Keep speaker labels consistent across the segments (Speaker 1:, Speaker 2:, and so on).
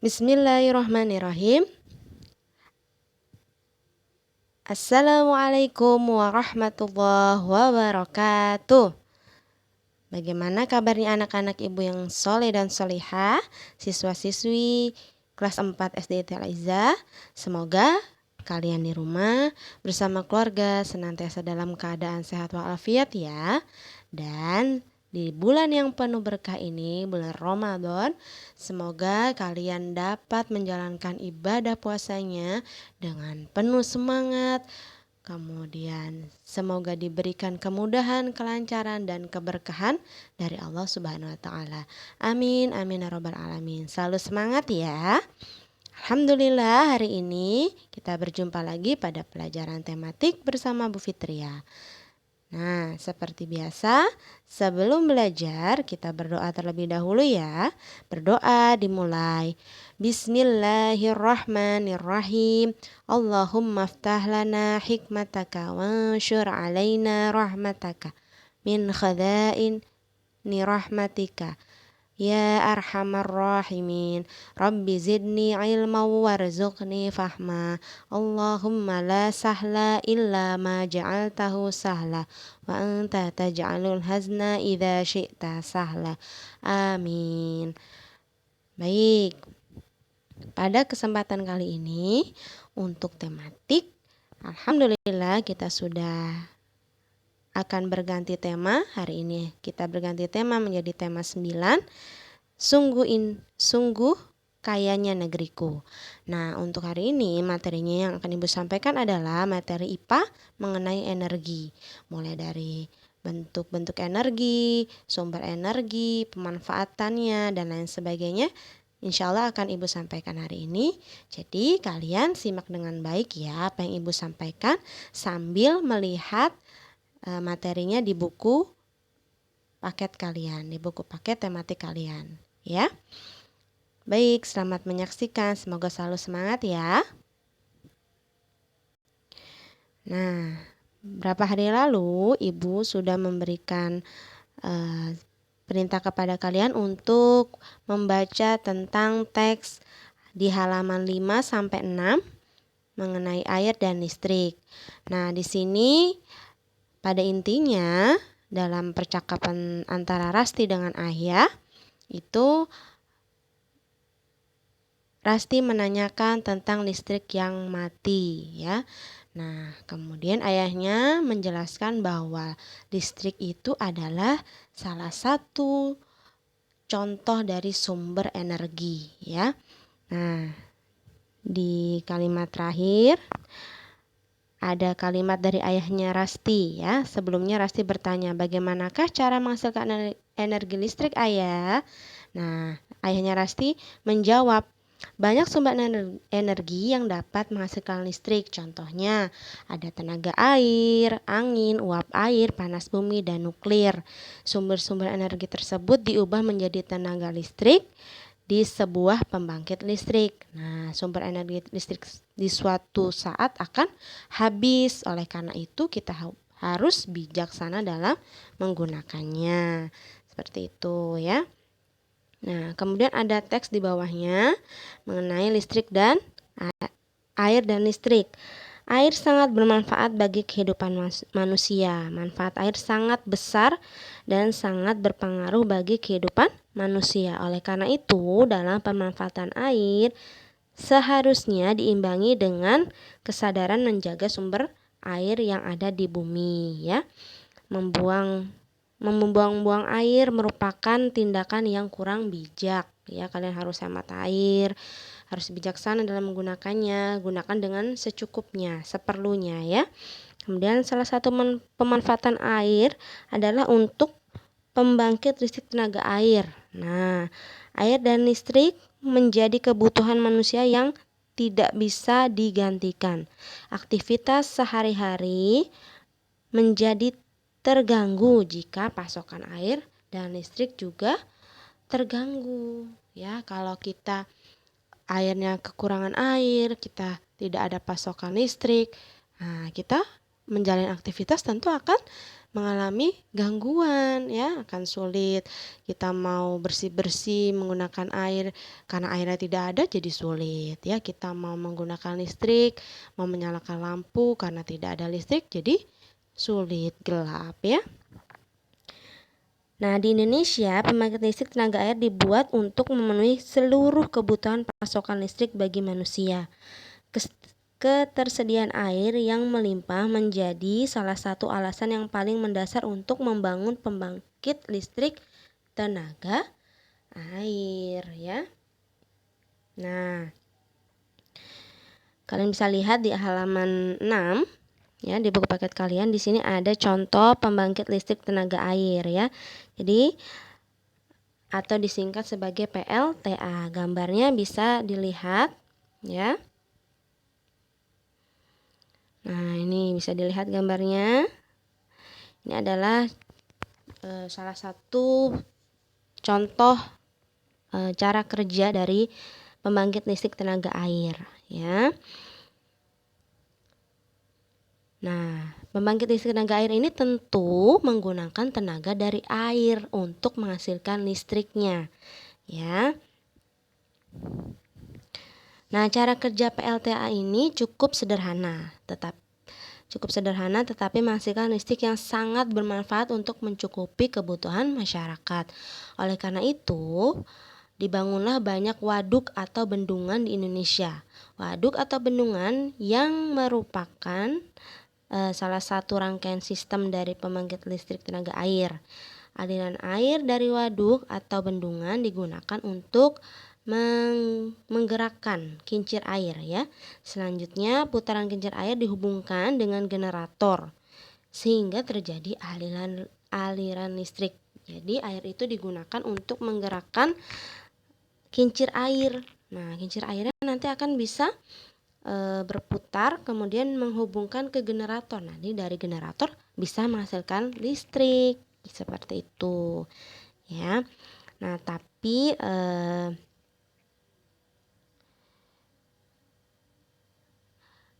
Speaker 1: Bismillahirrahmanirrahim. Assalamualaikum warahmatullahi wabarakatuh. Bagaimana kabarnya anak-anak ibu yang soleh dan solihah, siswa-siswi kelas 4 SD Al-Izzah? Semoga kalian di rumah bersama keluarga senantiasa dalam keadaan sehat walafiat ya. Dan di bulan yang penuh berkah ini, bulan Ramadan, semoga kalian dapat menjalankan ibadah puasanya dengan penuh semangat. Kemudian semoga diberikan kemudahan, kelancaran, dan keberkahan dari Allah Subhanahu wa Ta'ala. Amin, amin ya rabbal alamin. Selalu semangat ya. Alhamdulillah, hari ini kita berjumpa lagi pada pelajaran tematik bersama Bu Fitria. Nah, seperti biasa, sebelum belajar kita berdoa terlebih dahulu ya. Berdoa dimulai. Bismillahirrahmanirrahim. Allahumma ftah lana hikmataka wansyur alaina rahmataka min khadain ni rahmatika ya arhamar rahimin. Rabbi zidni ilma warzuqni fahma. Allahumma la sahla illa ma ja'altahu sahla wa anta taj'alul hazna idza syi'ta sahla. Amin. Baik. Pada kesempatan kali ini untuk tematik, alhamdulillah kita sudah akan berganti tema. Hari ini kita berganti tema menjadi tema 9. Sungguh kayanya negeriku. Nah, untuk hari ini materinya yang akan Ibu sampaikan adalah materi IPA mengenai energi. Mulai dari bentuk-bentuk energi, sumber energi, pemanfaatannya, dan lain sebagainya. Insya Allah akan Ibu sampaikan hari ini. Jadi kalian simak dengan baik ya apa yang Ibu sampaikan sambil melihat materinya di buku paket kalian, di buku paket tematik kalian ya. Baik, selamat menyaksikan, semoga selalu semangat ya. Nah, berapa hari lalu Ibu sudah memberikan perintah kepada kalian untuk membaca tentang teks di halaman 5 sampai 6 mengenai air dan listrik. Nah, di sini pada intinya dalam percakapan antara Rasti dengan Ayah itu Rasti menanyakan tentang listrik yang mati ya. Nah, kemudian ayahnya menjelaskan bahwa listrik itu adalah salah satu contoh dari sumber energi ya. Nah, di kalimat terakhir ada kalimat dari ayahnya Rasti ya. Sebelumnya Rasti bertanya, bagaimanakah cara menghasilkan energi listrik ayah? Nah, ayahnya Rasti menjawab, banyak sumber energi yang dapat menghasilkan listrik. Contohnya ada tenaga air, angin, uap air, panas bumi, dan nuklir. Sumber-sumber energi tersebut diubah menjadi tenaga listrik di sebuah pembangkit listrik. Nah, sumber energi listrik di suatu saat akan habis. Oleh karena itu kita harus bijaksana dalam menggunakannya. Seperti itu ya. Nah, kemudian ada teks di bawahnya mengenai listrik dan air dan listrik. Air sangat bermanfaat bagi kehidupan manusia. Manfaat air sangat besar dan sangat berpengaruh bagi kehidupan manusia. Oleh karena itu, dalam pemanfaatan air seharusnya diimbangi dengan kesadaran menjaga sumber air yang ada di bumi ya. Membuang-buang air merupakan tindakan yang kurang bijak ya. Kalian harus hemat air, harus bijaksana dalam menggunakannya, gunakan dengan secukupnya, seperlunya ya. Kemudian salah satu pemanfaatan air adalah untuk pembangkit listrik tenaga air. Nah, air dan listrik menjadi kebutuhan manusia yang tidak bisa digantikan. Aktivitas sehari-hari menjadi terganggu jika pasokan air dan listrik juga terganggu ya. Kalau kita airnya kekurangan air, kita tidak ada pasokan listrik, nah kita menjalani aktivitas tentu akan mengalami gangguan ya, akan sulit. Kita mau bersih-bersih menggunakan air, karena airnya tidak ada jadi sulit ya. Kita mau menggunakan listrik, mau menyalakan lampu karena tidak ada listrik jadi sulit, gelap ya. Nah, di Indonesia, pembangkit listrik tenaga air dibuat untuk memenuhi seluruh kebutuhan pasokan listrik bagi manusia. Ketersediaan air yang melimpah menjadi salah satu alasan yang paling mendasar untuk membangun pembangkit listrik tenaga air ya. Nah, kalian bisa lihat di halaman 6 ya, di buku paket kalian. Di sini ada contoh pembangkit listrik tenaga air ya. Jadi atau disingkat sebagai PLTA. Gambarnya bisa dilihat ya. Nah, ini bisa dilihat gambarnya. Ini adalah salah satu contoh cara kerja dari pembangkit listrik tenaga air ya. Nah, pembangkit listrik tenaga air ini tentu menggunakan tenaga dari air untuk menghasilkan listriknya ya. Nah, cara kerja PLTA ini cukup sederhana tetapi menghasilkan listrik yang sangat bermanfaat untuk mencukupi kebutuhan masyarakat. Oleh karena itu, dibangunlah banyak waduk atau bendungan di Indonesia. Waduk atau bendungan yang merupakan salah satu rangkaian sistem dari pembangkit listrik tenaga air. Aliran air dari waduk atau bendungan digunakan untuk menggerakkan kincir air ya. Selanjutnya putaran kincir air dihubungkan dengan generator sehingga terjadi aliran listrik. Jadi air itu digunakan untuk menggerakkan kincir air. Nah, kincir airnya nanti akan bisa berputar kemudian menghubungkan ke generator. Nanti dari generator bisa menghasilkan listrik seperti itu ya. Nah, tapi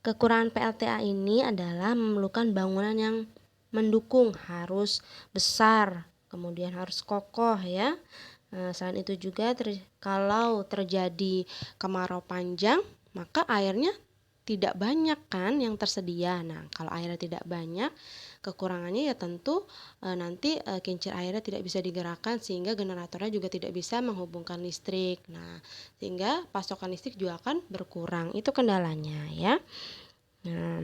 Speaker 1: kekurangan PLTA ini adalah memerlukan bangunan yang mendukung, harus besar, kemudian harus kokoh ya. Selain itu juga kalau terjadi kemarau panjang, maka airnya tidak banyak kan yang tersedia. Nah, kalau airnya tidak banyak, kekurangannya ya tentu nanti kincir airnya tidak bisa digerakkan sehingga generatornya juga tidak bisa menghubungkan listrik. Nah, sehingga pasokan listrik juga akan berkurang. Itu kendalanya ya. Nah,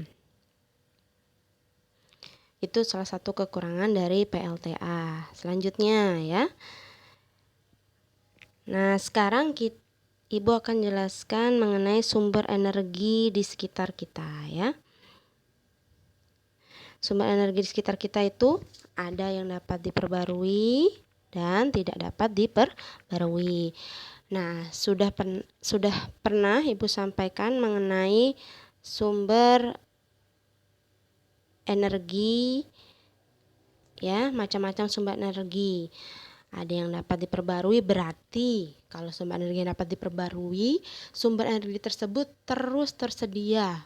Speaker 1: itu salah satu kekurangan dari PLTA. Selanjutnya ya. Nah, sekarang Ibu akan jelaskan mengenai sumber energi di sekitar kita ya. Sumber energi di sekitar kita itu ada yang dapat diperbarui dan tidak dapat diperbarui. Nah, sudah pernah Ibu sampaikan mengenai sumber energi ya, macam-macam sumber energi. Ada yang dapat diperbarui, berarti kalau sumber energi yang dapat diperbarui, sumber energi tersebut terus tersedia,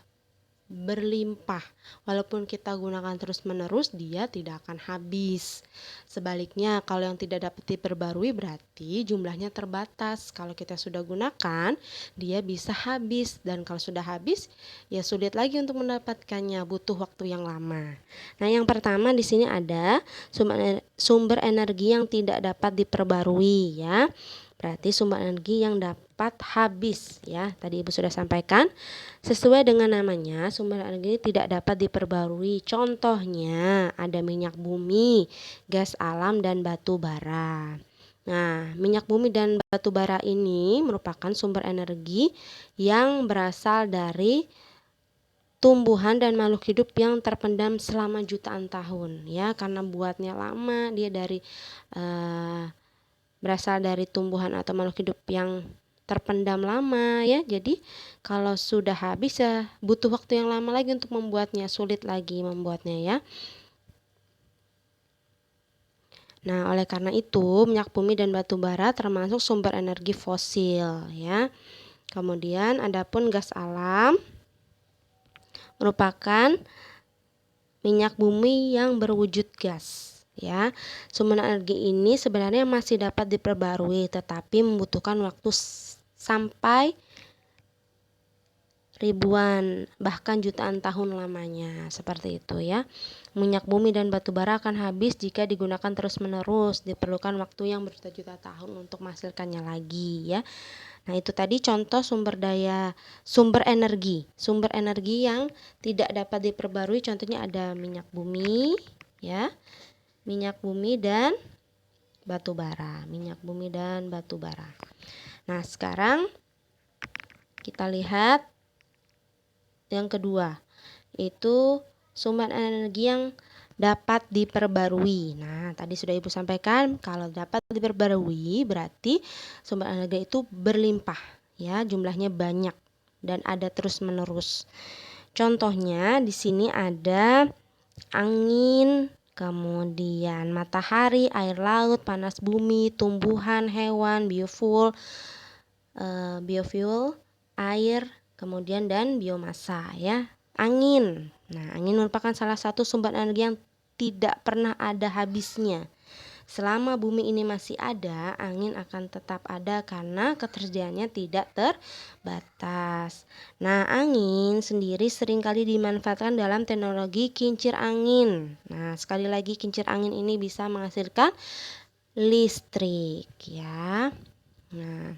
Speaker 1: berlimpah. Walaupun kita gunakan terus-menerus, dia tidak akan habis. Sebaliknya, kalau yang tidak dapat diperbarui berarti jumlahnya terbatas. Kalau kita sudah gunakan, dia bisa habis. Dan kalau sudah habis, ya sulit lagi untuk mendapatkannya, butuh waktu yang lama. Nah, yang pertama di sini ada sumber energi yang tidak dapat diperbarui ya. Berarti sumber energi yang dapat habis ya. Tadi Ibu sudah sampaikan. Sesuai dengan namanya, sumber energi tidak dapat diperbarui. Contohnya ada minyak bumi, gas alam, dan batu bara. Nah, minyak bumi dan batu bara ini merupakan sumber energi yang berasal dari tumbuhan dan makhluk hidup yang terpendam selama jutaan tahun ya, karena buatnya lama, dia berasal dari tumbuhan atau makhluk hidup yang terpendam lama ya. Jadi kalau sudah habis ya butuh waktu yang lama lagi untuk membuatnya, sulit lagi membuatnya ya. Nah, oleh karena itu minyak bumi dan batu bara termasuk sumber energi fosil ya. Kemudian adapun gas alam merupakan minyak bumi yang berwujud gas. Ya, sumber energi ini sebenarnya masih dapat diperbarui, tetapi membutuhkan waktu sampai ribuan bahkan jutaan tahun lamanya, seperti itu ya. Minyak bumi dan batu bara akan habis jika digunakan terus-menerus. Diperlukan waktu yang berjuta-juta tahun untuk menghasilkannya lagi ya. Nah, itu tadi contoh sumber energi yang tidak dapat diperbarui. Contohnya ada minyak bumi ya. Minyak bumi dan batu bara. Nah, sekarang kita lihat yang kedua, itu sumber energi yang dapat diperbarui. Nah, tadi sudah Ibu sampaikan, kalau dapat diperbarui berarti sumber energi itu berlimpah, ya, jumlahnya banyak dan ada terus-menerus. Contohnya di sini ada angin, kemudian matahari, air laut, panas bumi, tumbuhan, hewan, biofuel, air, kemudian dan biomasa ya. Angin. Nah, angin merupakan salah satu sumber energi yang tidak pernah ada habisnya. Selama bumi ini masih ada, angin akan tetap ada karena ketersediaannya tidak terbatas. Nah, angin sendiri seringkali dimanfaatkan dalam teknologi kincir angin. Nah, sekali lagi kincir angin ini bisa menghasilkan listrik ya. Nah,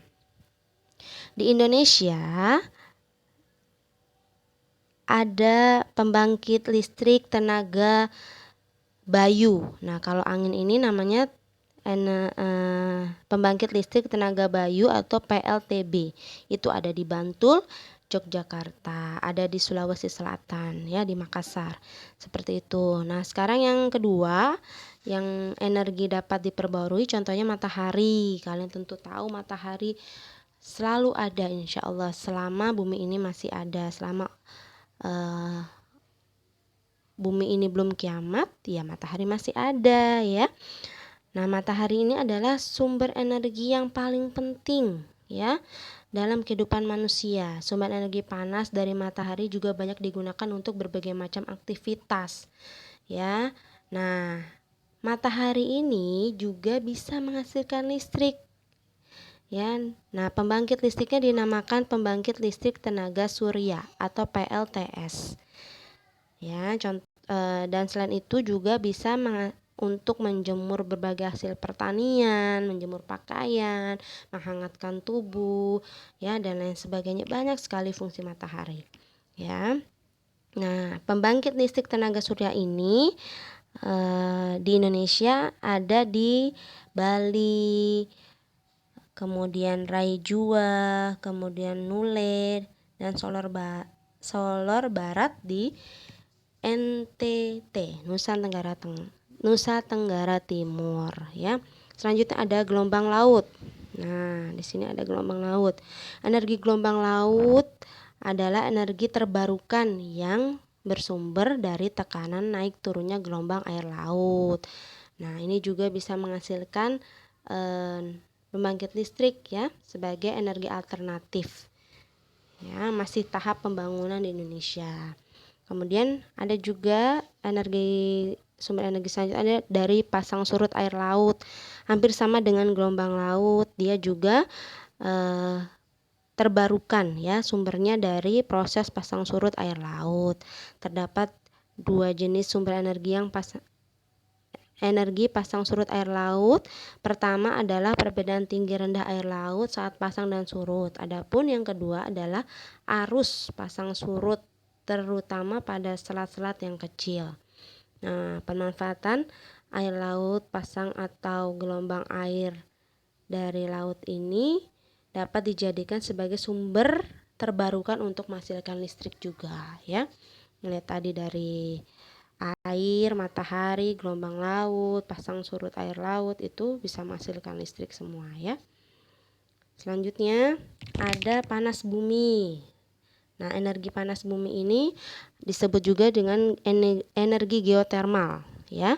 Speaker 1: di Indonesia ada pembangkit listrik tenaga Bayu. Nah, kalau angin ini namanya pembangkit listrik tenaga Bayu atau PLTB. Itu ada di Bantul, Yogyakarta, ada di Sulawesi Selatan ya, di Makassar. Seperti itu. Nah, sekarang yang kedua, yang energi dapat diperbarui, contohnya matahari. Kalian tentu tahu matahari selalu ada insya Allah selama bumi ini masih ada, selama bumi ini belum kiamat ya matahari masih ada ya. Nah, matahari ini adalah sumber energi yang paling penting ya dalam kehidupan manusia. Sumber energi panas dari matahari juga banyak digunakan untuk berbagai macam aktivitas ya. Nah, matahari ini juga bisa menghasilkan listrik ya. Nah, pembangkit listriknya dinamakan pembangkit listrik tenaga surya atau PLTS. Ya, dan selain itu juga bisa untuk menjemur berbagai hasil pertanian, menjemur pakaian, menghangatkan tubuh, ya, dan lain sebagainya. Banyak sekali fungsi matahari. Ya. Nah, pembangkit listrik tenaga surya ini di Indonesia ada di Bali, kemudian Raijua, kemudian Nule, dan Solor Barat di NTT, Nusa Tenggara Timur ya. Selanjutnya ada gelombang laut. Nah, di sini ada gelombang laut. Energi gelombang laut adalah energi terbarukan yang bersumber dari tekanan naik turunnya gelombang air laut. Nah, ini juga bisa menghasilkan pembangkit listrik ya sebagai energi alternatif. Ya, masih tahap pembangunan di Indonesia. Kemudian ada juga sumber energi selanjutnya ada dari pasang surut air laut. Hampir sama dengan gelombang laut, dia juga terbarukan ya, sumbernya dari proses pasang surut air laut. Terdapat dua jenis sumber energi pasang surut air laut. Pertama adalah perbedaan tinggi rendah air laut saat pasang dan surut. Adapun yang kedua adalah arus pasang surut, terutama pada selat-selat yang kecil. Nah, pemanfaatan air laut pasang atau gelombang air dari laut ini dapat dijadikan sebagai sumber terbarukan untuk menghasilkan listrik juga ya. Lihat tadi dari air, matahari, gelombang laut, pasang surut air laut itu bisa menghasilkan listrik semua ya. Selanjutnya ada panas bumi. Nah, energi panas bumi ini disebut juga dengan energi geotermal ya.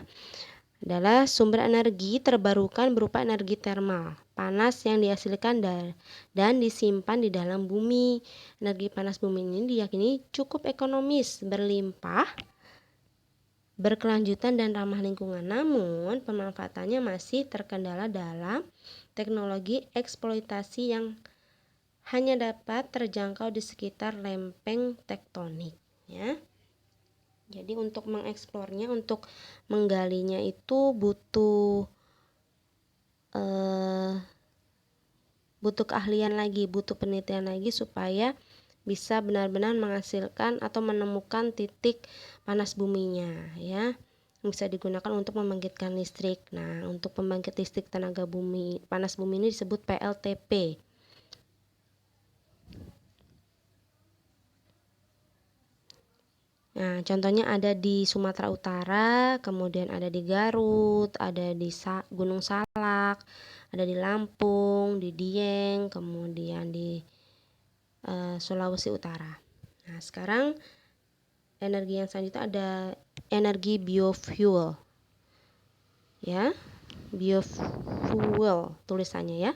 Speaker 1: Adalah sumber energi terbarukan berupa energi termal, panas yang dihasilkan dan disimpan di dalam bumi. Energi panas bumi ini diyakini cukup ekonomis, berlimpah, berkelanjutan dan ramah lingkungan. Namun, pemanfaatannya masih terkendala dalam teknologi eksploitasi yang hanya dapat terjangkau di sekitar lempeng tektonik, ya. Jadi untuk mengeksplornya, untuk menggalinya itu butuh keahlian lagi, butuh penelitian lagi supaya bisa benar-benar menghasilkan atau menemukan titik panas buminya, ya, bisa digunakan untuk membangkitkan listrik. Nah, untuk pembangkit listrik tenaga bumi panas bumi ini disebut PLTP. Nah, contohnya ada di Sumatera Utara, kemudian ada di Garut, ada di Gunung Salak, ada di Lampung, di Dieng, kemudian di Sulawesi Utara. Nah, sekarang energi yang selanjutnya ada energi biofuel, ya, biofuel tulisannya, ya.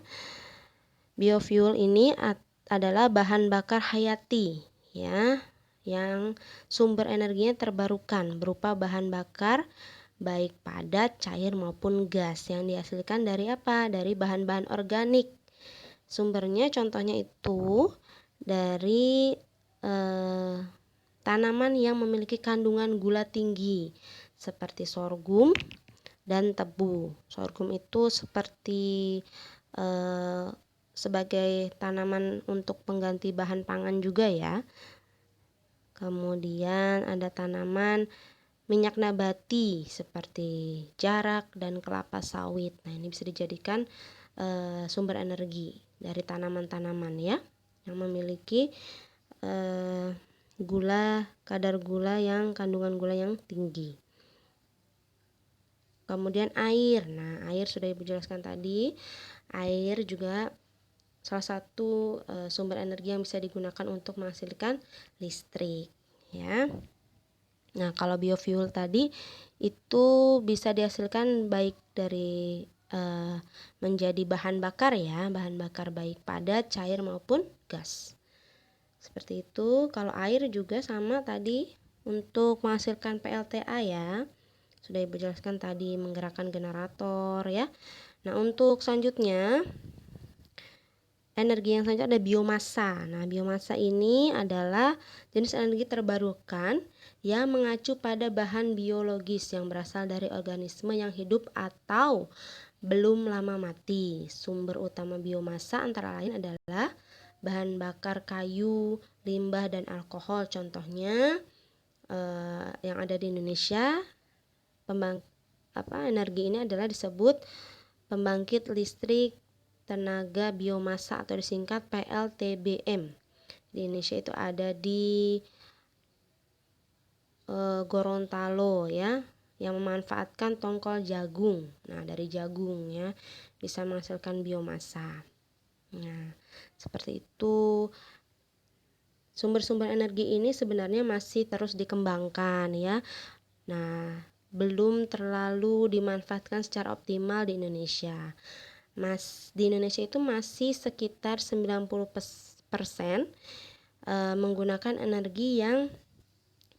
Speaker 1: Biofuel ini adalah bahan bakar hayati, ya, yang sumber energinya terbarukan berupa bahan bakar baik padat, cair maupun gas yang dihasilkan dari apa? Dari bahan-bahan organik. Sumbernya contohnya itu dari tanaman yang memiliki kandungan gula tinggi seperti sorghum dan tebu. Sorghum itu seperti sebagai tanaman untuk pengganti bahan pangan juga, ya. Kemudian ada tanaman minyak nabati seperti jarak dan kelapa sawit. Nah, ini bisa dijadikan sumber energi dari tanaman-tanaman, ya, yang memiliki kadar gula yang kandungan gula yang tinggi. Kemudian air. Nah, air sudah Ibu jelaskan tadi. Air juga salah satu sumber energi yang bisa digunakan untuk menghasilkan listrik, ya. Nah, kalau biofuel tadi itu bisa dihasilkan baik dari menjadi bahan bakar, ya, bahan bakar baik padat, cair maupun gas. Seperti itu. Kalau air juga sama tadi untuk menghasilkan PLTA, ya. Sudah Ibu jelaskan tadi menggerakkan generator, ya. Nah, untuk selanjutnya energi yang selanjutnya ada biomasa. Nah, biomasa ini adalah jenis energi terbarukan yang mengacu pada bahan biologis yang berasal dari organisme yang hidup atau belum lama mati. Sumber utama biomasa antara lain adalah bahan bakar kayu, limbah, dan alkohol. Contohnya yang ada di Indonesia, energi ini adalah disebut pembangkit listrik tenaga biomasa atau disingkat PLTBM. Di Indonesia itu ada di Gorontalo, ya, yang memanfaatkan tongkol jagung. Nah, dari jagung, ya, bisa menghasilkan biomasa. Nah, seperti itu. Sumber-sumber energi ini sebenarnya masih terus dikembangkan, ya. Nah, belum terlalu dimanfaatkan secara optimal di Indonesia. Di Indonesia itu masih sekitar 90% menggunakan energi yang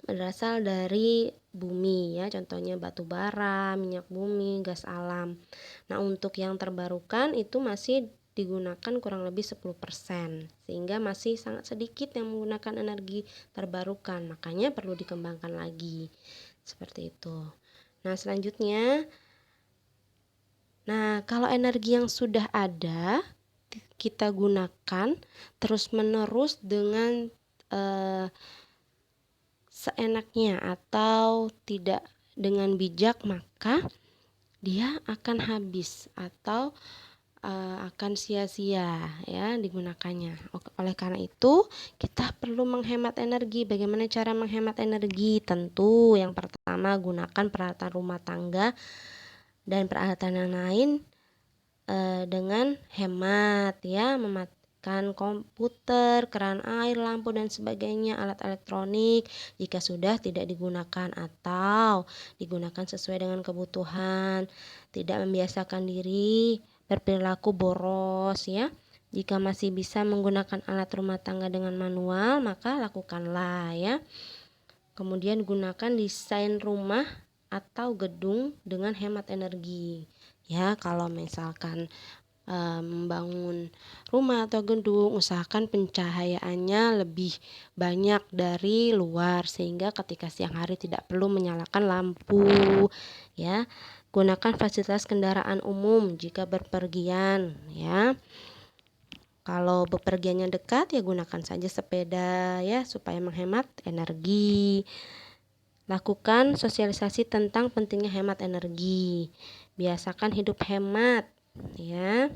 Speaker 1: berasal dari bumi, ya, contohnya batu bara, minyak bumi, gas alam. Nah, untuk yang terbarukan itu masih digunakan kurang lebih 10%, sehingga masih sangat sedikit yang menggunakan energi terbarukan, makanya perlu dikembangkan lagi. Seperti itu. Nah, selanjutnya, kalau energi yang sudah ada kita gunakan terus-menerus dengan seenaknya atau tidak dengan bijak, maka dia akan habis atau akan sia-sia, ya, digunakannya. Oleh karena itu, kita perlu menghemat energi. Bagaimana cara menghemat energi? Tentu yang pertama, gunakan peralatan rumah tangga dan peralatan yang lain dengan hemat, ya, mematikan komputer, keran air, lampu, dan sebagainya, alat elektronik jika sudah tidak digunakan atau digunakan sesuai dengan kebutuhan. Tidak membiasakan diri berperilaku boros, ya. Jika masih bisa menggunakan alat rumah tangga dengan manual, maka lakukanlah, ya. Kemudian gunakan desain rumah atau gedung dengan hemat energi. Ya, kalau misalkan membangun rumah atau gedung, usahakan pencahayaannya lebih banyak dari luar sehingga ketika siang hari tidak perlu menyalakan lampu, ya. Gunakan fasilitas kendaraan umum jika berpergian, ya. Kalau bepergiannya dekat ya gunakan saja sepeda ya supaya menghemat energi. Lakukan sosialisasi tentang pentingnya hemat energi. Biasakan hidup hemat, ya.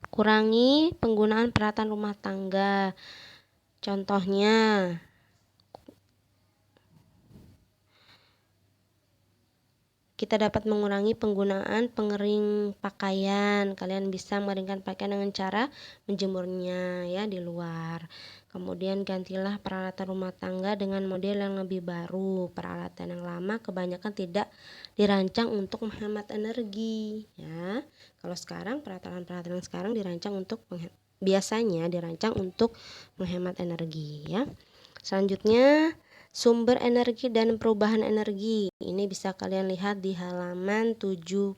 Speaker 1: Kurangi penggunaan peralatan rumah tangga. Contohnya, kita dapat mengurangi penggunaan pengering pakaian. Kalian bisa mengeringkan pakaian dengan cara menjemurnya ya di luar. Kemudian gantilah peralatan rumah tangga dengan model yang lebih baru. Peralatan yang lama kebanyakan tidak dirancang untuk menghemat energi ya. Kalau sekarang peralatan-peralatan yang sekarang biasanya dirancang untuk menghemat energi ya. Selanjutnya, sumber energi dan perubahan energi. Ini bisa kalian lihat di halaman 72.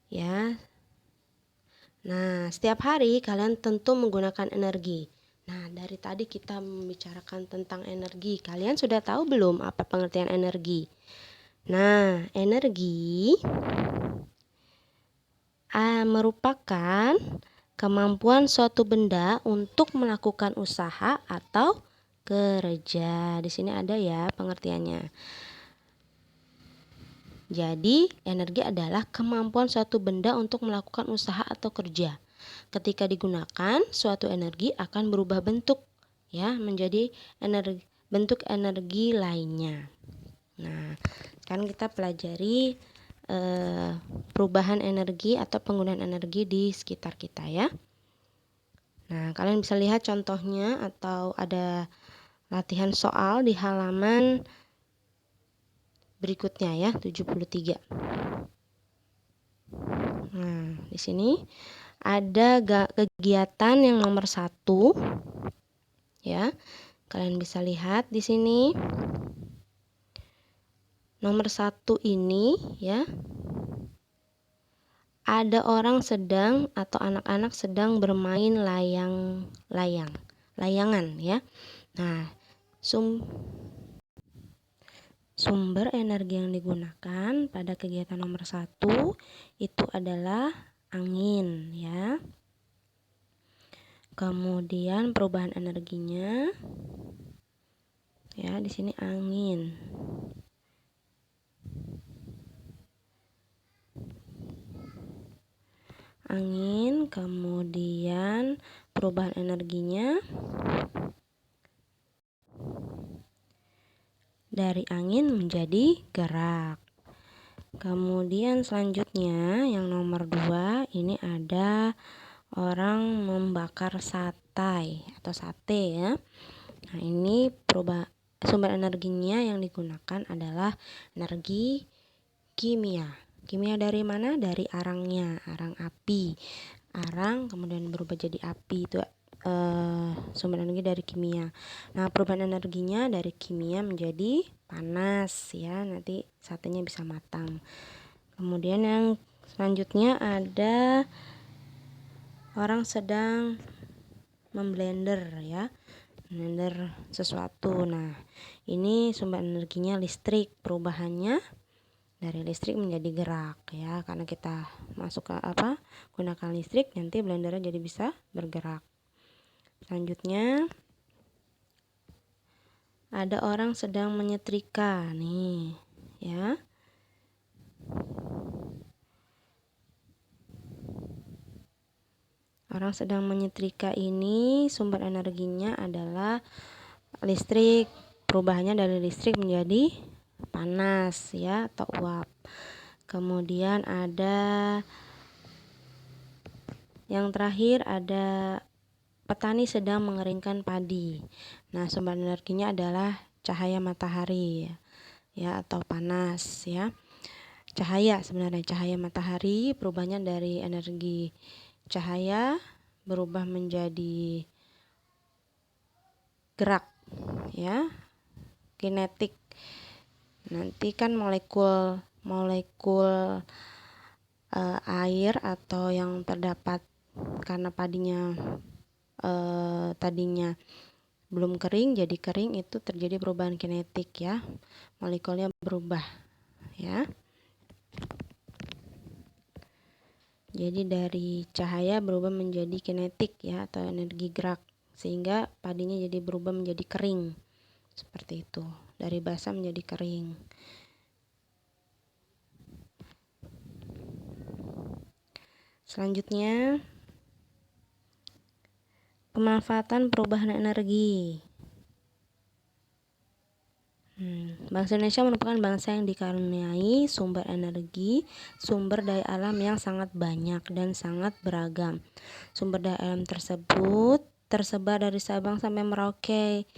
Speaker 1: Ya. Nah, setiap hari kalian tentu menggunakan energi. Nah, dari tadi kita membicarakan tentang energi. Kalian sudah tahu belum apa pengertian energi? Nah, energi merupakan kemampuan suatu benda untuk melakukan usaha atau kerja. Di sini ada ya pengertiannya. Jadi, energi adalah kemampuan suatu benda untuk melakukan usaha atau kerja. Ketika digunakan, suatu energi akan berubah bentuk ya menjadi bentuk energi lainnya. Nah, sekarang kita pelajari perubahan energi atau penggunaan energi di sekitar kita ya. Nah, kalian bisa lihat contohnya atau ada latihan soal di halaman berikutnya ya, 73. Nah, di sini ada kegiatan yang nomor 1 ya. Kalian bisa lihat di sini. Nomor 1 ini ya, ada orang sedang atau anak-anak sedang bermain layangan ya. Nah, sumber energi yang digunakan pada kegiatan nomor 1 itu adalah angin ya. Kemudian perubahan energinya ya, di sini angin. Kemudian perubahan energinya dari angin menjadi gerak. Kemudian selanjutnya yang nomor 2 ini ada orang membakar sate ya. Nah, ini sumber energinya yang digunakan adalah energi kimia. Kimia dari mana? Dari arangnya, arang api. Arang kemudian berubah jadi api, itu sumber energi dari kimia. Nah, perubahan energinya dari kimia menjadi panas ya, nanti satenya bisa matang. Kemudian yang selanjutnya ada orang sedang memblender ya, blender sesuatu. Nah, ini sumber energinya listrik, perubahannya dari listrik menjadi gerak ya, karena kita gunakan listrik, nanti blendernya jadi bisa bergerak. Selanjutnya ada orang sedang menyetrika nih ya. Orang sedang menyetrika ini sumber energinya adalah listrik, perubahannya dari listrik menjadi panas ya atau uap. Kemudian ada yang terakhir, ada petani sedang mengeringkan padi. Nah, sumber energinya adalah cahaya matahari ya atau panas ya. Cahaya matahari perubahannya dari energi cahaya berubah menjadi gerak ya. kinetik. Nanti kan molekul air atau yang terdapat karena padinya tadinya belum kering jadi kering, itu terjadi perubahan kinetik ya, molekulnya berubah ya. Jadi dari cahaya berubah menjadi kinetik ya, atau energi gerak, sehingga padinya jadi berubah menjadi kering seperti itu, dari basah menjadi kering. Selanjutnya, pemanfaatan perubahan energi. Bangsa Indonesia merupakan bangsa yang dikaruniai sumber energi, sumber daya alam yang sangat banyak dan sangat beragam. Sumber daya alam tersebut tersebar dari Sabang sampai Merauke.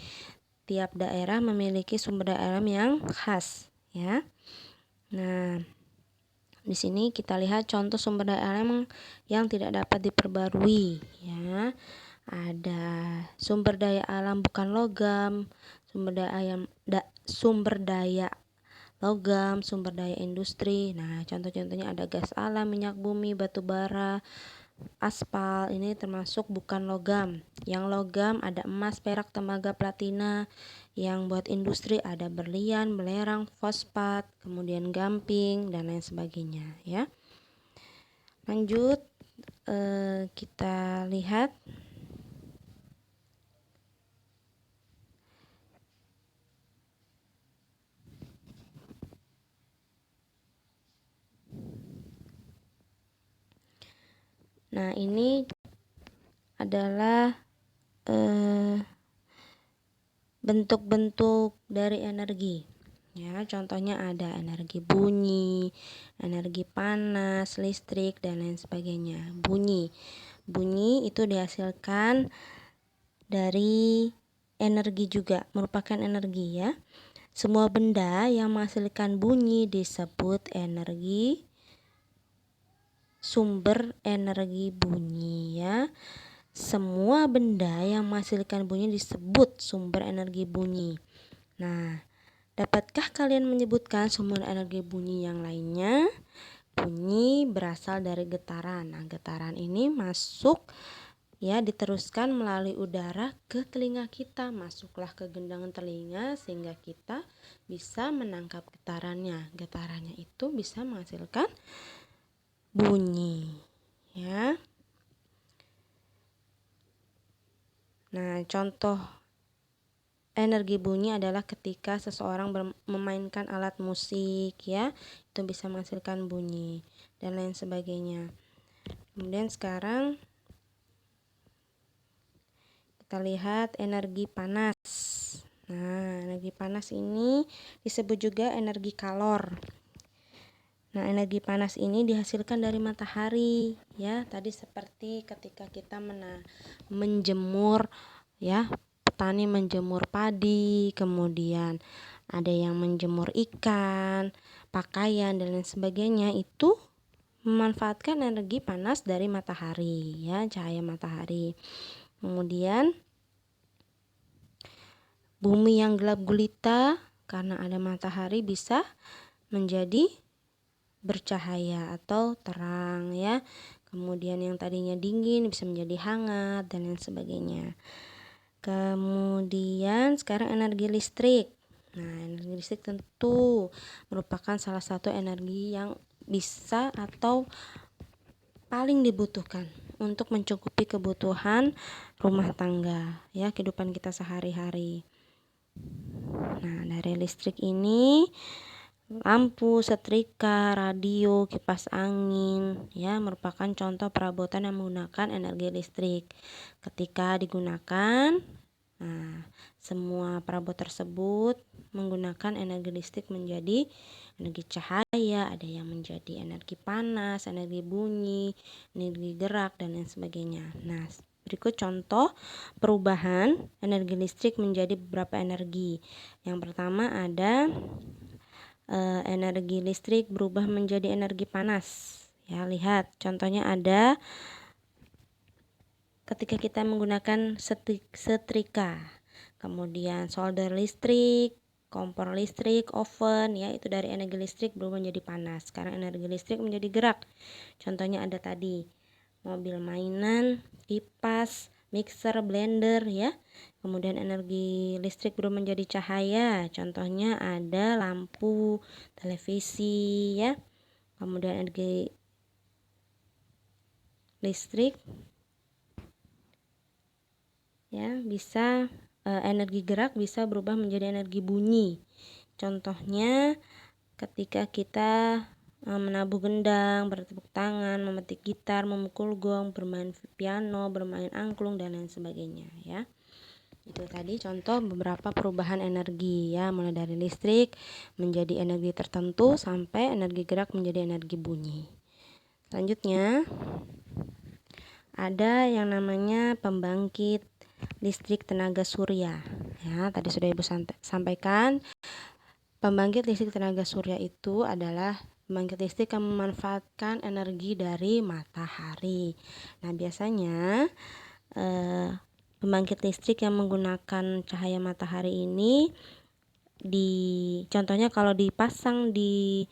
Speaker 1: Tiap daerah memiliki sumber daya alam yang khas, ya. Nah, di sini kita lihat contoh sumber daya alam yang tidak dapat diperbarui, ya. Ada sumber daya alam bukan logam, sumber daya logam, sumber daya industri. Nah, contoh-contohnya ada gas alam, minyak bumi, batu bara, aspal. Ini termasuk bukan logam. Yang logam ada emas, perak, tembaga, platina. Yang buat industri ada berlian, belerang, fosfat, kemudian gamping dan lain sebagainya ya. Lanjut, kita lihat nah, ini adalah bentuk-bentuk dari energi. Ya, contohnya ada energi bunyi, energi panas, listrik dan lain sebagainya. Bunyi itu dihasilkan dari energi juga, merupakan energi ya. Semua benda yang menghasilkan bunyi disebut energi, sumber energi bunyi ya. Semua benda yang menghasilkan bunyi disebut sumber energi bunyi. Nah, dapatkah kalian menyebutkan sumber energi bunyi yang lainnya? Bunyi berasal dari getaran. Nah, getaran ini masuk ya, diteruskan melalui udara ke telinga kita, masuklah ke gendang telinga sehingga kita bisa menangkap getarannya. Getarannya itu bisa menghasilkan bunyi ya. Nah, contoh energi bunyi adalah ketika seseorang memainkan alat musik ya, itu bisa menghasilkan bunyi dan lain sebagainya. Kemudian sekarang kita lihat energi panas. Nah, energi panas ini disebut juga energi kalor. Nah, energi panas ini dihasilkan dari matahari ya. Tadi seperti ketika kita menjemur ya, petani menjemur padi, kemudian ada yang menjemur ikan, pakaian dan lain sebagainya, itu memanfaatkan energi panas dari matahari ya, cahaya matahari. Kemudian bumi yang gelap gulita karena ada matahari bisa menjadi bercahaya atau terang ya. Kemudian yang tadinya dingin bisa menjadi hangat dan lain sebagainya. Kemudian sekarang energi listrik. Nah, energi listrik tentu merupakan salah satu energi yang bisa atau paling dibutuhkan untuk mencukupi kebutuhan rumah tangga ya, kehidupan kita sehari-hari. Nah, dari listrik ini lampu, setrika, radio, kipas angin ya merupakan contoh perabotan yang menggunakan energi listrik. Ketika digunakan, nah, semua perabot tersebut menggunakan energi listrik menjadi energi cahaya, ada yang menjadi energi panas, energi bunyi, energi gerak dan lain sebagainya. Nah, berikut contoh perubahan energi listrik menjadi beberapa energi. Yang pertama ada energi listrik berubah menjadi energi panas. Ya, lihat contohnya ada ketika kita menggunakan setrika, kemudian solder listrik, kompor listrik, oven, ya itu dari energi listrik berubah menjadi panas. Sekarang energi listrik menjadi gerak. Contohnya ada tadi mobil mainan, kipas, mixer, blender, ya. Kemudian energi listrik berubah menjadi cahaya. Contohnya ada lampu, televisi, ya. Kemudian energi listrik, ya, bisa energi gerak bisa berubah menjadi energi bunyi. Contohnya ketika kita menabuh gendang, bertepuk tangan, memetik gitar, memukul gong, bermain piano, bermain angklung, dan lain sebagainya, ya. Itu tadi contoh beberapa perubahan energi, ya, mulai dari listrik menjadi energi tertentu sampai energi gerak menjadi energi bunyi. Selanjutnya ada yang namanya pembangkit listrik tenaga surya. Ya, tadi sudah Ibu sampaikan, pembangkit listrik tenaga surya itu adalah pembangkit listrik yang memanfaatkan energi dari matahari. Nah, biasanya pembangkit listrik yang menggunakan cahaya matahari ini contohnya kalau dipasang di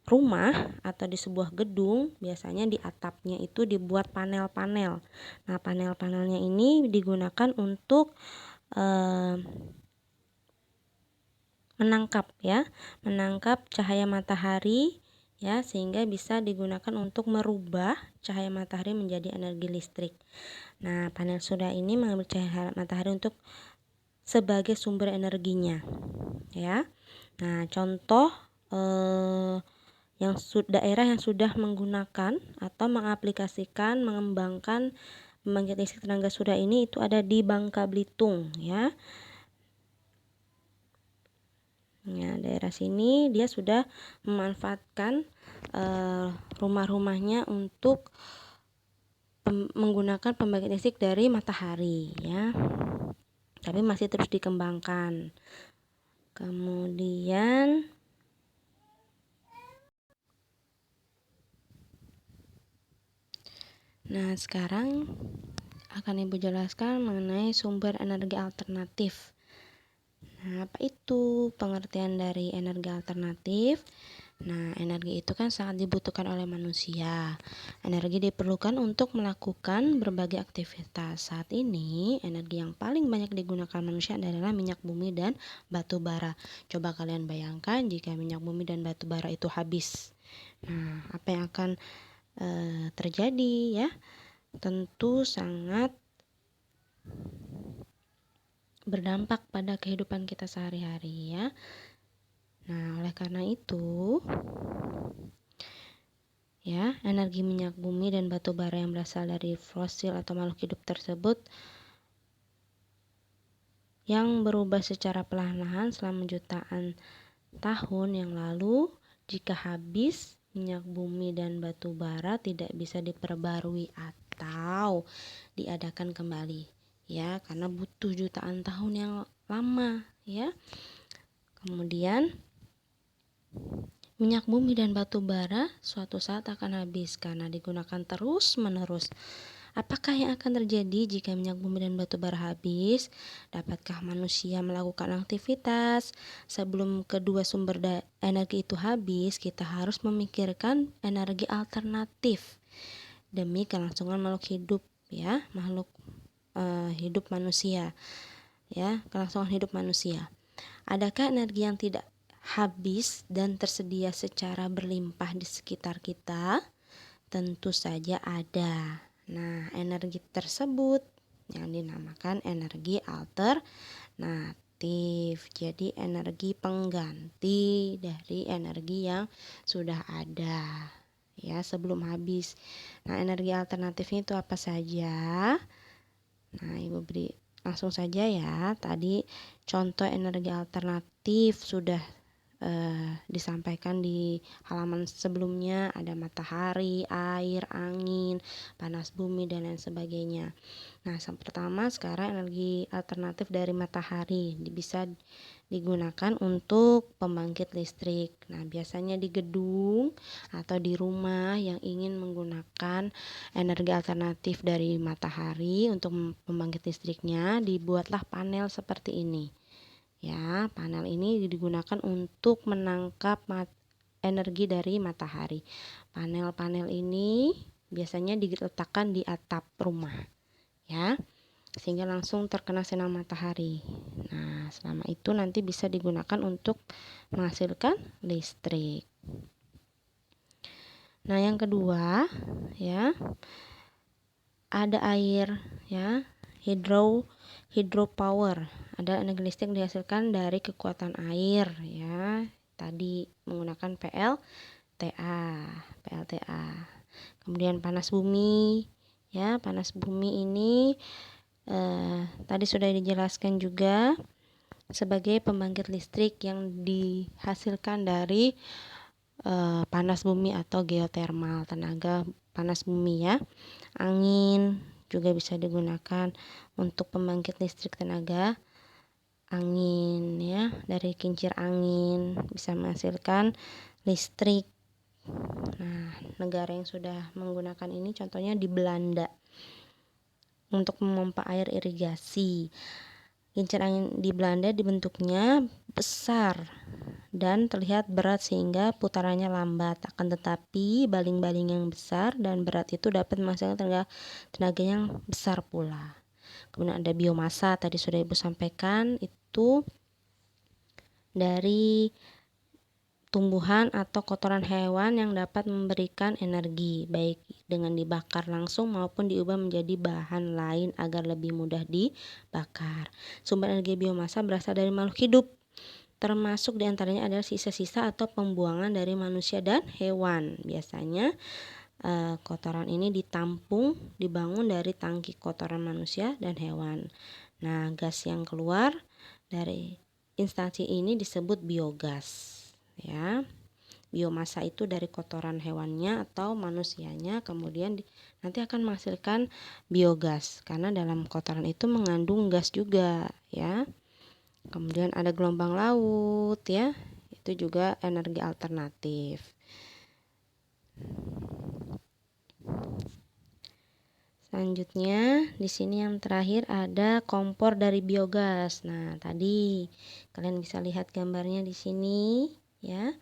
Speaker 1: rumah atau di sebuah gedung, biasanya di atapnya itu dibuat panel-panel. Nah, panel-panelnya ini digunakan untuk menangkap cahaya matahari, ya, sehingga bisa digunakan untuk merubah cahaya matahari menjadi energi listrik. Nah, panel surya ini mengambil cahaya matahari untuk sebagai sumber energinya, ya. Nah, contoh daerah yang sudah menggunakan atau mengaplikasikan, mengembangkan pembangkit listrik tenaga surya ini itu ada di Bangka Belitung, ya. Ya, daerah sini dia sudah memanfaatkan rumah-rumahnya untuk menggunakan pembangkit listrik dari matahari, ya. Tapi masih terus dikembangkan. Kemudian sekarang akan Ibu jelaskan mengenai sumber energi alternatif. Nah, apa itu pengertian dari energi alternatif? Nah, energi itu kan sangat dibutuhkan oleh manusia. Energi diperlukan untuk melakukan berbagai aktivitas. Saat ini, energi yang paling banyak digunakan manusia adalah minyak bumi dan batu bara. Coba kalian bayangkan jika minyak bumi dan batu bara itu habis. Nah, apa yang akan terjadi, ya? Tentu sangat berdampak pada kehidupan kita sehari-hari, ya. Nah, oleh karena itu, ya, energi minyak bumi dan batu bara yang berasal dari fosil atau makhluk hidup tersebut yang berubah secara perlahan-lahan selama jutaan tahun yang lalu, jika habis, minyak bumi dan batu bara tidak bisa diperbarui atau diadakan kembali, ya, karena butuh jutaan tahun yang lama, ya. Kemudian minyak bumi dan batu bara suatu saat akan habis karena digunakan terus-menerus. Apakah yang akan terjadi jika minyak bumi dan batu bara habis? Dapatkah manusia melakukan aktivitas? Sebelum kedua sumber energi itu habis, kita harus memikirkan energi alternatif demi kelangsungan makhluk hidup, ya, makhluk hidup manusia, ya, kelangsungan hidup manusia. Adakah energi yang tidak habis dan tersedia secara berlimpah di sekitar kita? Tentu saja ada. Nah, energi tersebut yang dinamakan energi alternatif. Jadi energi pengganti dari energi yang sudah ada, ya, sebelum habis. Nah, energi alternatifnya itu apa saja? Nah, Ibu beri langsung saja, ya. Tadi contoh energi alternatif sudah disampaikan di halaman sebelumnya, ada matahari, air, angin, panas bumi, dan lain sebagainya. Nah, pertama sekarang energi alternatif dari matahari bisa digunakan untuk pembangkit listrik. Nah, biasanya di gedung atau di rumah yang ingin menggunakan energi alternatif dari matahari untuk pembangkit listriknya, dibuatlah panel seperti ini. Ya, panel ini digunakan untuk menangkap energi dari matahari. Panel-panel ini biasanya diletakkan di atap rumah, ya, sehingga langsung terkena sinar matahari. Nah, selama itu nanti bisa digunakan untuk menghasilkan listrik. Nah, yang kedua, ya, ada air, ya, hydropower. Ada energi listrik dihasilkan dari kekuatan air, ya. Tadi menggunakan PLTA. Kemudian panas bumi, ya, panas bumi ini tadi sudah dijelaskan juga sebagai pembangkit listrik yang dihasilkan dari panas bumi atau geotermal, tenaga panas bumi, ya. Angin juga bisa digunakan untuk pembangkit listrik tenaga angin, ya, dari kincir angin bisa menghasilkan listrik. Nah, negara yang sudah menggunakan ini contohnya di Belanda untuk memompa air irigasi. Kincir angin di Belanda dibentuknya besar dan terlihat berat sehingga putarannya lambat. Akan tetapi baling-baling yang besar dan berat itu dapat menghasilkan tenaga yang besar pula. Kemudian ada biomasa, tadi sudah Ibu sampaikan, itu dari tumbuhan atau kotoran hewan yang dapat memberikan energi, baik dengan dibakar langsung maupun diubah menjadi bahan lain agar lebih mudah dibakar. Sumber energi biomasa berasal dari makhluk hidup, termasuk diantaranya adalah sisa-sisa atau pembuangan dari manusia dan hewan. Biasanya kotoran ini dibangun dari tangki kotoran manusia dan hewan. Nah, gas yang keluar dari instansi ini disebut biogas, ya. Biomasa itu dari kotoran hewannya atau manusianya, kemudian nanti akan menghasilkan biogas karena dalam kotoran itu mengandung gas juga, ya. Kemudian ada gelombang laut, ya, itu juga energi alternatif. Selanjutnya, di sini yang terakhir ada kompor dari biogas. Nah, tadi kalian bisa lihat gambarnya di sini, ya.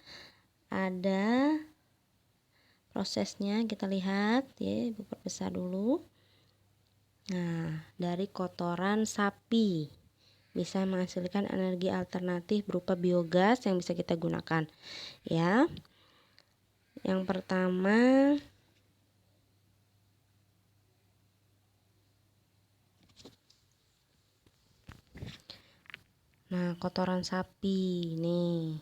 Speaker 1: Ada prosesnya, kita lihat, ya, Ibu perbesar dulu. Nah, dari kotoran sapi bisa menghasilkan energi alternatif berupa biogas yang bisa kita gunakan, ya. Yang pertama, nah, kotoran sapi nih.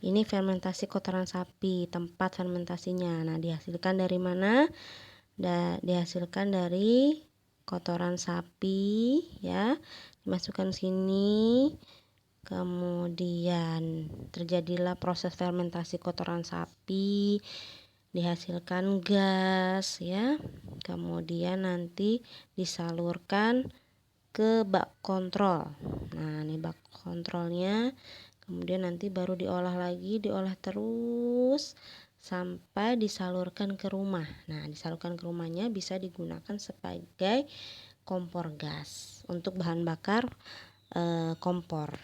Speaker 1: Ini fermentasi kotoran sapi, tempat fermentasinya. Nah, dihasilkan dari mana? Dihasilkan dari kotoran sapi, ya. Dimasukkan sini. Kemudian terjadilah proses fermentasi kotoran sapi, dihasilkan gas, ya. Kemudian nanti disalurkan ke bak kontrol. Nah, ini bak kontrolnya, kemudian nanti baru diolah terus sampai disalurkan ke rumah. Nah, disalurkan ke rumahnya bisa digunakan sebagai kompor gas untuk bahan bakar kompor.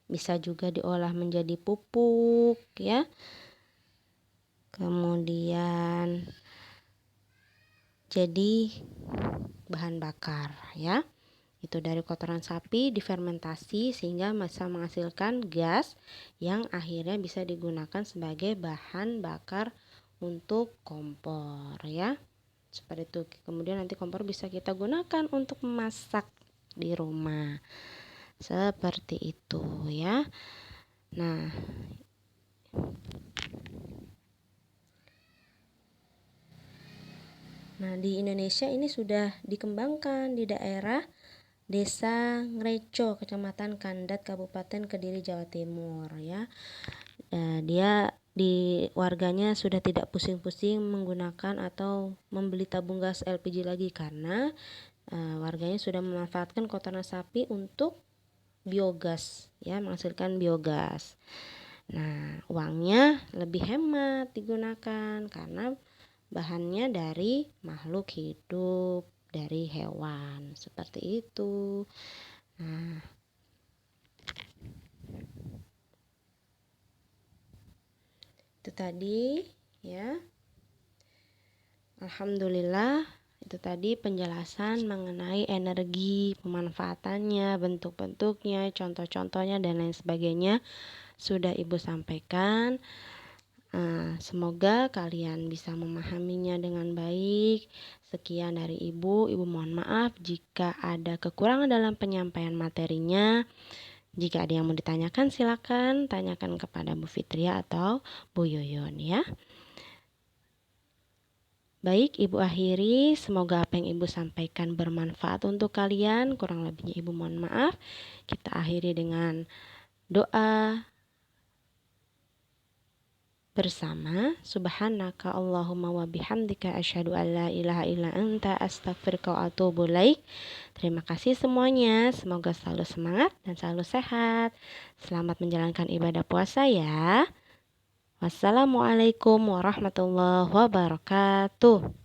Speaker 1: Bisa juga diolah menjadi pupuk, ya. Kemudian jadi bahan bakar, ya. Itu dari kotoran sapi difermentasi sehingga bisa menghasilkan gas yang akhirnya bisa digunakan sebagai bahan bakar untuk kompor, ya. Seperti itu. Kemudian nanti kompor bisa kita gunakan untuk memasak di rumah. Seperti itu, ya. Nah, di Indonesia ini sudah dikembangkan di daerah Desa Ngreco, Kecamatan Kandat, Kabupaten Kediri, Jawa Timur, ya. Dia warganya sudah tidak pusing-pusing menggunakan atau membeli tabung gas LPG lagi karena warganya sudah memanfaatkan kotoran sapi untuk biogas, ya, menghasilkan biogas. Nah, uangnya lebih hemat digunakan karena bahannya dari makhluk hidup, dari hewan, seperti itu. Nah, Itu tadi ya. Alhamdulillah, itu tadi penjelasan mengenai energi, pemanfaatannya, bentuk-bentuknya, contoh-contohnya, dan lain sebagainya sudah Ibu sampaikan. Semoga kalian bisa memahaminya dengan baik. Sekian dari Ibu. Ibu mohon maaf jika ada kekurangan dalam penyampaian materinya. Jika ada yang mau ditanyakan, silakan tanyakan kepada Bu Fitria atau Bu Yuyun ya. Baik, Ibu akhiri. Semoga apa yang Ibu sampaikan bermanfaat untuk kalian. Kurang lebihnya Ibu mohon maaf. Kita akhiri dengan doa bersama. Subhanaka Allahumma wa bihamdika asyhadu an la ilaha illa anta astaghfiruka wa atubu ilaik. Terima kasih semuanya. Semoga selalu semangat dan selalu sehat. Selamat menjalankan ibadah puasa ya. Wassalamualaikum warahmatullahi wabarakatuh.